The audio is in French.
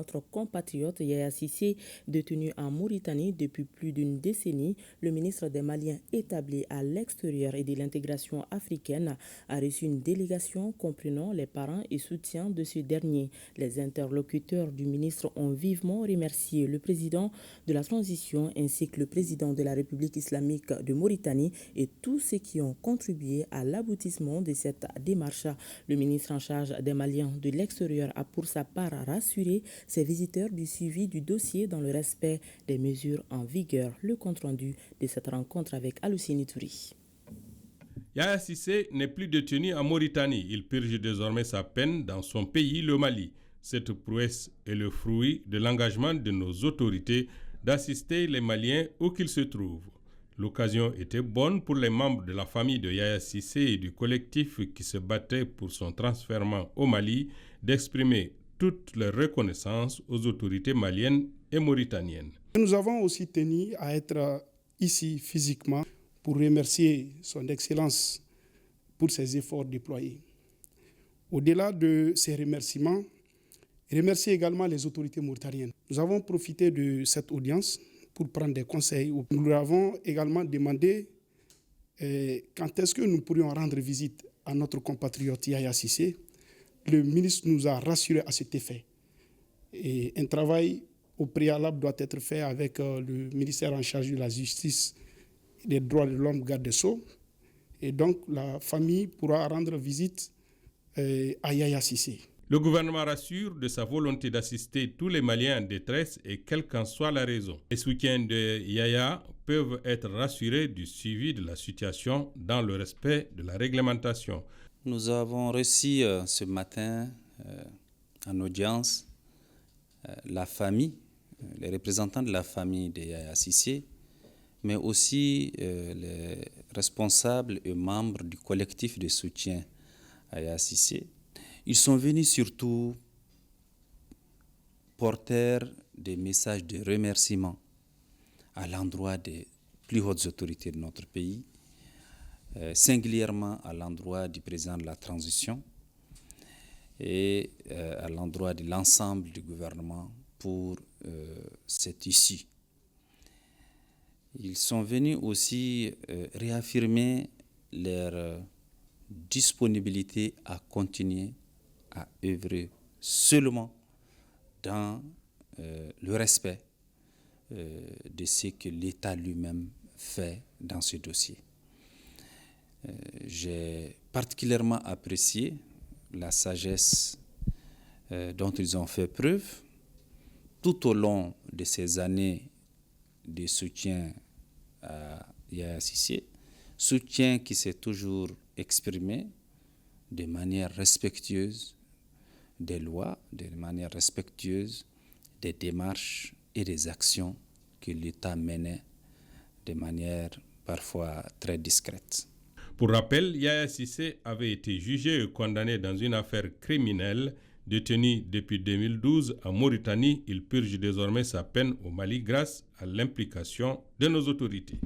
notre compatriote Yaya Cissé, détenu en Mauritanie depuis plus d'une décennie. Le ministre des Maliens établi à l'extérieur et de l'intégration africaine a reçu une délégation comprenant les parents et soutiens de ce dernier. Les interlocuteurs du ministre ont vivement remercié le président de la transition ainsi que le président de la République islamique de Mauritanie et tous ceux qui ont contribué à l'aboutissement de cette démarche. Le ministre en charge des Maliens de l'extérieur a pour sa part rassuré ses visiteurs du suivi du dossier dans le respect des mesures en vigueur. Le compte-rendu de cette rencontre avec Aloussini Touri. Yaya Cissé n'est plus détenu en Mauritanie. Il purge désormais sa peine dans son pays, le Mali. Cette prouesse est le fruit de l'engagement de nos autorités d'assister les Maliens où qu'ils se trouvent. L'occasion était bonne pour les membres de la famille de Yaya Cissé et du collectif qui se battait pour son transfèrement au Mali d'exprimer toute leur reconnaissance aux autorités maliennes et mauritaniennes. Nous avons aussi tenu à être ici physiquement pour remercier son Excellence pour ses efforts déployés. Au-delà de ces remerciements, remercier également les autorités mauritaniennes. Nous avons profité de cette audience pour prendre des conseils. Nous leur avons également demandé quand est-ce que nous pourrions rendre visite à notre compatriote Yaya Cissé. Le ministre nous a rassurés à cet effet. Et un travail au préalable doit être fait avec le ministère en charge de la justice et des droits de l'homme, garde des Sceaux. Et donc la famille pourra rendre visite à Yaya Cissé. Le gouvernement rassure de sa volonté d'assister tous les Maliens en détresse et quelle qu'en soit la raison. Les soutiens de Yaya peuvent être rassurés du suivi de la situation dans le respect de la réglementation. Nous avons reçu ce matin en audience la famille, les représentants de la famille de Yaya Cissé, mais aussi les responsables et membres du collectif de soutien à Yaya Cissé. Ils sont venus surtout porter des messages de remerciement à l'endroit des plus hautes autorités de notre pays, singulièrement à l'endroit du président de la transition et à l'endroit de l'ensemble du gouvernement pour cette issue. Ils sont venus aussi réaffirmer leur disponibilité à continuer à œuvrer seulement dans le respect de ce que l'État lui-même fait dans ce dossier. J'ai particulièrement apprécié la sagesse dont ils ont fait preuve tout au long de ces années de soutien à Yaya Cissé, soutien qui s'est toujours exprimé de manière respectueuse des lois, de manière respectueuse des démarches et des actions que l'État menait de manière parfois très discrète. Pour rappel, Yaya Cissé avait été jugé et condamné dans une affaire criminelle. Détenu depuis 2012 en Mauritanie, il purge désormais sa peine au Mali grâce à l'implication de nos autorités.